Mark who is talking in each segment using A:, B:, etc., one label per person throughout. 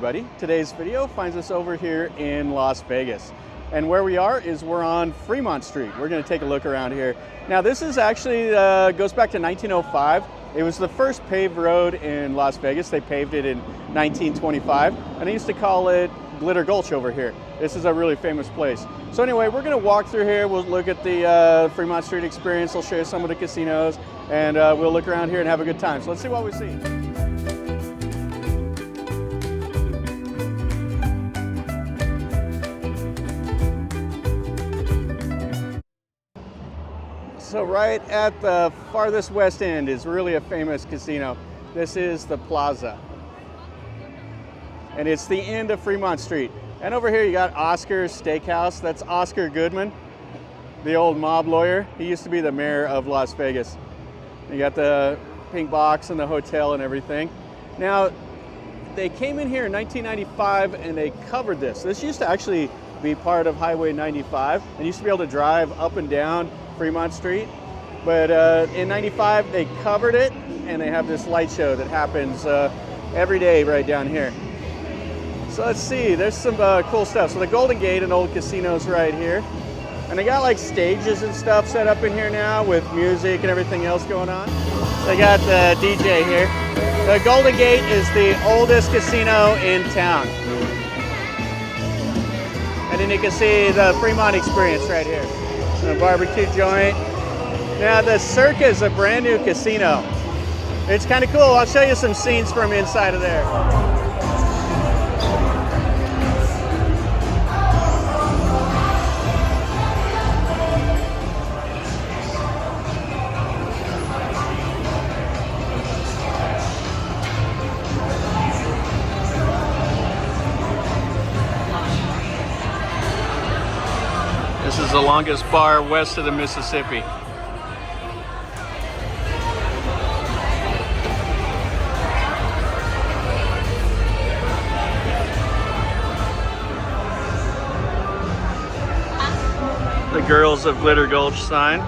A: everybody. Today's video finds us over here in Las Vegas. And where we are is we're on Fremont Street. We're going to take a look around here. Now this is actually, goes back to 1905. It was the first paved road in Las Vegas. They paved it in 1925. And they used to call it Glitter Gulch over here. This is a really famous place. So anyway, we're going to walk through here. We'll look at the Fremont Street experience. I'll show you some of the casinos. And we'll look around here and have a good time. So let's see what we see. So right at the farthest west end is really a famous casino. This is the Plaza. And it's the end of Fremont Street. And over here you got Oscar's Steakhouse. That's Oscar Goodman, the old mob lawyer. He used to be the mayor of Las Vegas. You got the pink box and the hotel and everything. Now, they came in here in 1995 and they covered this. This used to actually be part of Highway 95 and used to be able to drive up and down Fremont Street. But in 95 they covered it and they have this light show that happens every day right down here. So let's see, there's some cool stuff. So the Golden Gate, an old casino's right here. And they got like stages and stuff set up in here now with music and everything else going on. They got the DJ here. The Golden Gate is the oldest casino in town. And then you can see the Fremont experience right here. A barbecue joint. Now the Circa is a brand new casino. It's kind of cool. I'll show you some scenes from inside of there. This is the longest bar west of the Mississippi. The Girls of Glitter Gulch sign.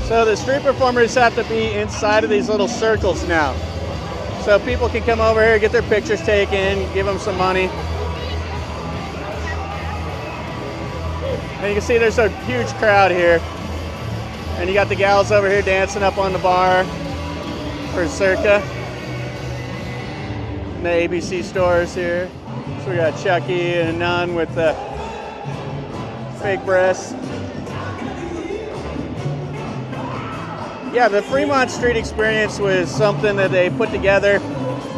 A: So the street performers have to be inside of these little circles now. So people can come over here, get their pictures taken, give them some money. And you can see there's a huge crowd here. And you got the gals over here dancing up on the bar for Circa. And the ABC stores here. So we got Chucky and a nun with the fake breasts. Yeah, the Fremont Street experience was something that they put together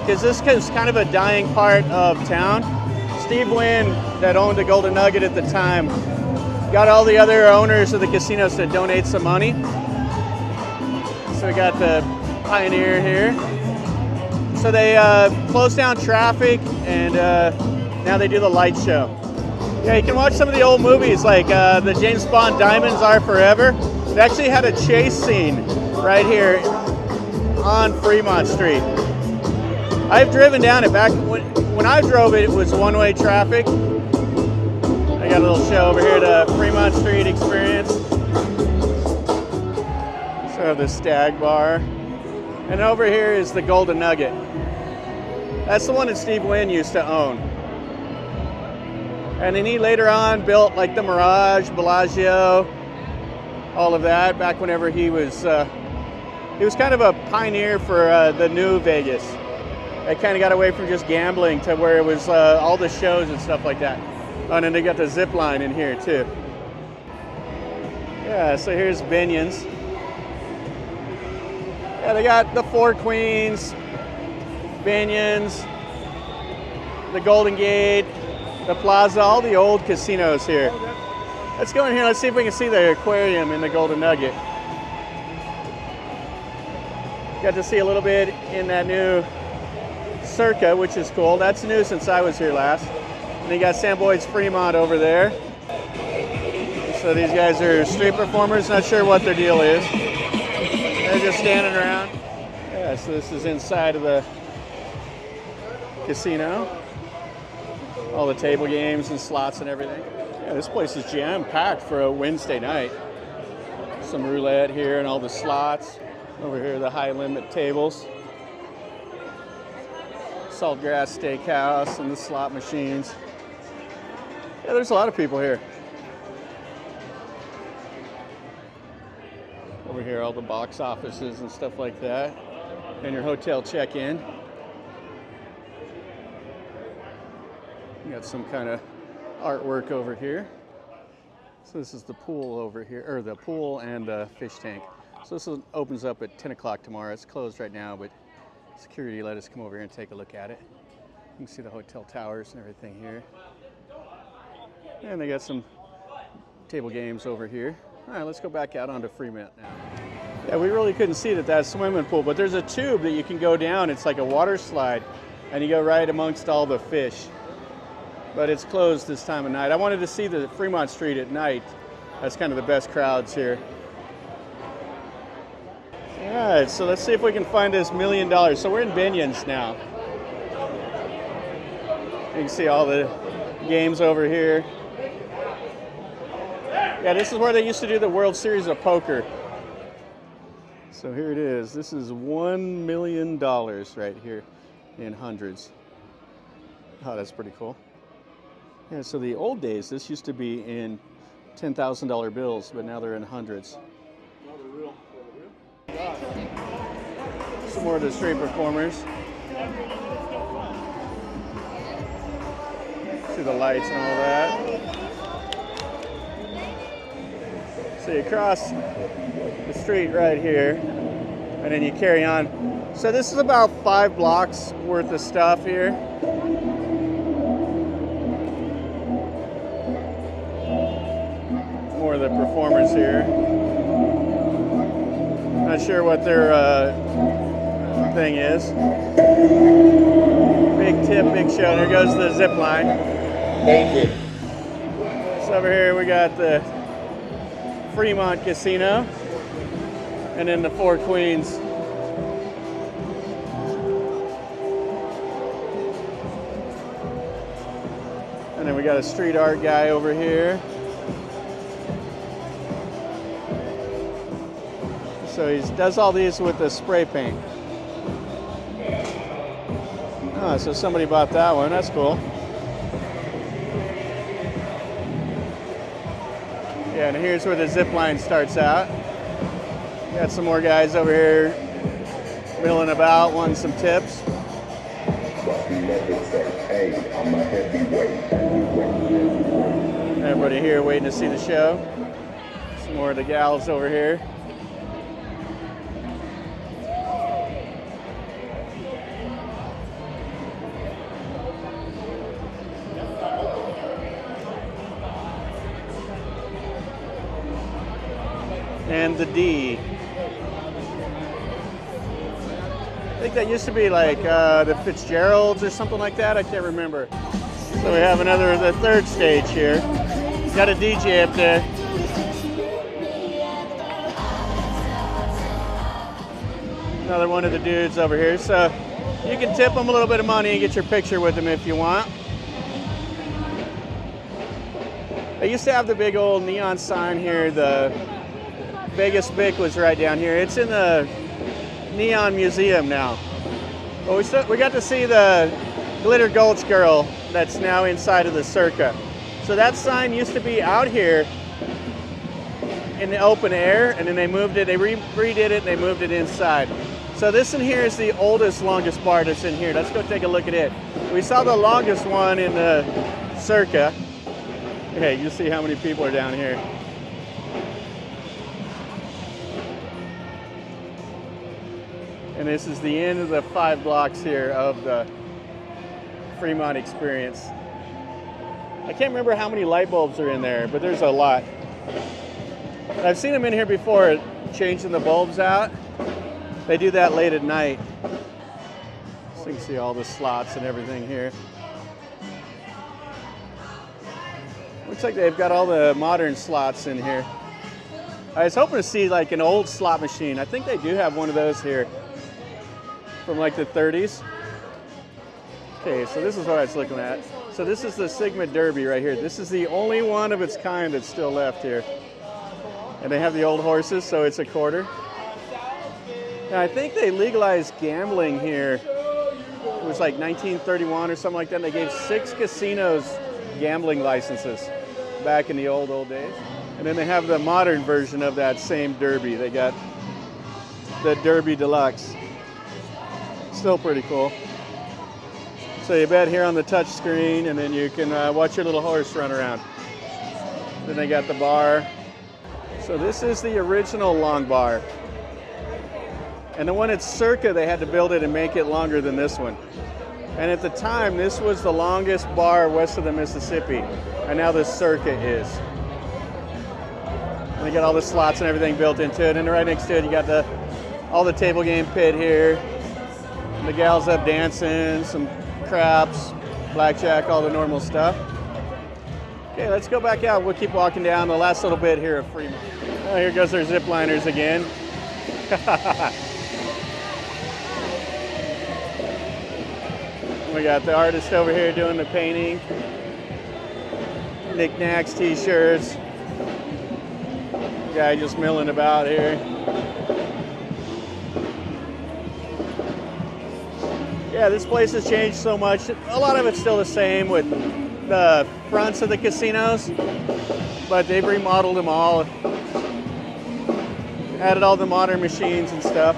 A: because this is kind of a dying part of town. Steve Wynn, that owned the Golden Nugget at the time, got all the other owners of the casinos to donate some money. So we got the Pioneer here. So they closed down traffic and now they do the light show. Yeah, you can watch some of the old movies like the James Bond Diamonds Are Forever. They actually had a chase scene right here on Fremont Street. I've driven down it. Back when I drove it, it was one-way traffic. I got a little show over here, the Fremont Street experience. So the Stag Bar. And over here is the Golden Nugget. That's the one that Steve Wynn used to own. And then he later on built like the Mirage, Bellagio, all of that back whenever he was kind of a pioneer for the new Vegas. It kind of got away from just gambling to where it was all the shows and stuff like that. Oh, and then they got the zip line in here too. Yeah, so here's Binion's. Yeah, they got the Four Queens, Binion's, the Golden Gate, the Plaza, all the old casinos here. Let's go in here, let's see if we can see the aquarium in the Golden Nugget. Got to see a little bit in that new Circa, which is cool. That's new since I was here last. And you got Sam Boyd's Fremont over there. So these guys are street performers, not sure what their deal is. They're just standing around. Yeah, so this is inside of the casino. All the table games and slots and everything. Yeah, this place is jam-packed for a Wednesday night. Some roulette here and all the slots. Over here, the high-limit tables. Saltgrass Steakhouse and the slot machines. Yeah, there's a lot of people here. Over here, all the box offices and stuff like that. And your hotel check-in. You got some kind of artwork over here. So this is the pool over here, or the pool and fish tank. So this opens up at 10 o'clock tomorrow. It's closed right now, but security let us come over here and take a look at it. You can see the hotel towers and everything here. And they got some table games over here. All right, let's go back out onto Fremont now. Yeah, we really couldn't see that swimming pool, but there's a tube that you can go down. It's like a water slide, and you go right amongst all the fish. But it's closed this time of night. I wanted to see the Fremont Street at night. That's kind of the best crowds here. All right, so let's see if we can find this $1 million. So we're in Binion's now. You can see all the games over here. Yeah, this is where they used to do the World Series of Poker. So here it is. This is $1 million right here in hundreds. Oh, that's pretty cool. Yeah, so the old days, this used to be in $10,000 bills, but now they're in hundreds. Some more of the street performers. See the lights and all that. So you cross the street right here, and then you carry on. So this is about 5 blocks worth of stuff here. More of the performers here. Not sure what their thing is. Big tip, big show. There goes the zip line. So over here we got the Fremont Casino, and then the Four Queens. And then we got a street art guy over here. So he does all these with the spray paint. Oh, so somebody bought that one. That's cool. Yeah, and here's where the zip line starts out. Got some more guys over here milling about, wanting some tips. Everybody here waiting to see the show. Some more of the gals over here. And the D. I think that used to be like the Fitzgeralds or something like that. I can't remember. So we have the third stage here. Got a DJ up there. Another one of the dudes over here. So you can tip them a little bit of money and get your picture with them if you want. I used to have the big old neon sign here. The Vegas Bic was right down here. It's in the Neon Museum now. But we got to see the Glitter Gulch Girl that's now inside of the Circa. So that sign used to be out here in the open air, and then they moved it, they redid it, and they moved it inside. So this in here is the oldest, longest bar that's in here. Let's go take a look at it. We saw the longest one in the Circa. Okay, you see how many people are down here. And this is the end of the 5 blocks here of the Fremont experience. I can't remember how many light bulbs are in there, but there's a lot. I've seen them in here before, changing the bulbs out. They do that late at night. So you can see all the slots and everything here. Looks like they've got all the modern slots in here. I was hoping to see like an old slot machine. I think they do have one of those here from like the 30s. Okay, so this is what I was looking at. So this is the Sigma Derby right here. This is the only one of its kind that's still left here. And they have the old horses, so it's a quarter. Now I think they legalized gambling here. It was like 1931 or something like that. And they gave 6 casinos gambling licenses back in the old days. And then they have the modern version of that same Derby. They got the Derby Deluxe. Still pretty cool. So you bet here on the touch screen, and then you can watch your little horse run around. Then they got the bar. So this is the original long bar. And the one at Circa, they had to build it and make it longer than this one. And at the time, this was the longest bar west of the Mississippi. And now the Circa is. And they got all the slots and everything built into it. And right next to it, you got all the table game pit here. And the gals up dancing, some craps, blackjack, all the normal stuff. Okay, let's go back out. We'll keep walking down the last little bit here of Fremont. Oh, here goes our zip liners again. We got the artist over here doing the painting. Knickknacks, t-shirts. Guy just milling about here. Yeah, this place has changed so much. A lot of it's still the same with the fronts of the casinos, but they've remodeled them all. Added all the modern machines and stuff.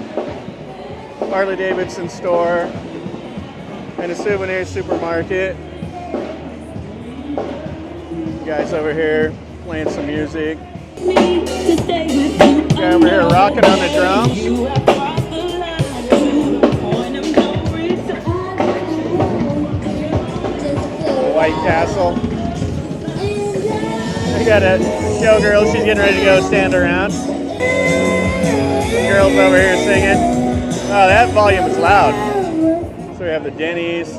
A: Harley Davidson store and a souvenir supermarket. Guys over here playing some music. Guy over here rocking on the drums. White Castle. We got a showgirl. She's getting ready to go stand around. The girls over here singing. Oh, that volume is loud. So we have the Denny's,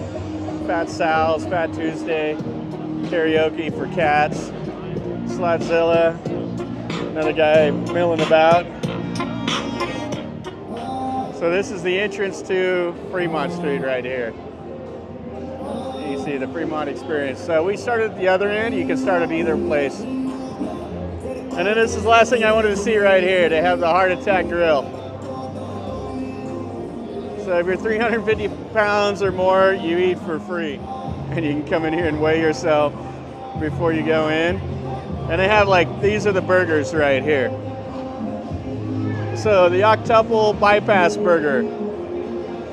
A: Fat Sal's, Fat Tuesday, karaoke for cats, Slotzilla, another guy milling about. So this is the entrance to Fremont Street right here. You see the Fremont experience. So we started at the other end. You can start at either place. And then this is the last thing I wanted to see right here. They have the Heart Attack Grill. So if you're 350 pounds or more, you eat for free. And you can come in here and weigh yourself before you go in. And they have these are the burgers right here. So the octuple bypass burger.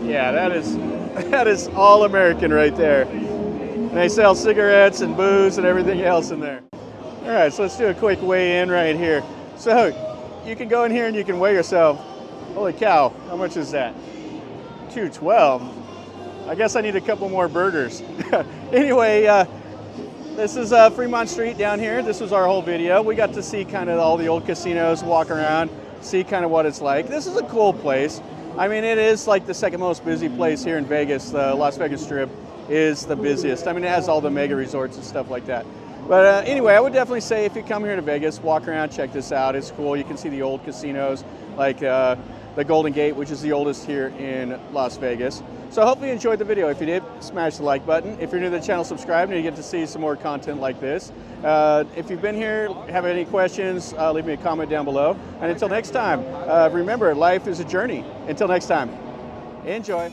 A: Yeah, that is all American right there. And they sell cigarettes and booze and everything else in there. All right, so let's do a quick weigh in right here. So you can go in here and you can weigh yourself. Holy cow, how much is that? $2.12. I guess I need a couple more burgers. Anyway, this is Fremont Street down here. This was our whole video. We got to see kind of all the old casinos, walk around, see kind of what it's like. This is a cool place. I mean, it is like the second most busy place here in Vegas. The Las Vegas Strip is the busiest. I mean, it has all the mega resorts and stuff like that. But anyway, I would definitely say if you come here to Vegas, walk around, check this out. It's cool. You can see the old casinos like the Golden Gate, which is the oldest here in Las Vegas. So hopefully you enjoyed the video. If you did, smash the like button. If you're new to the channel, subscribe and you get to see some more content like this. If you've been here, have any questions, leave me a comment down below. And until next time, remember, life is a journey. Until next time, enjoy.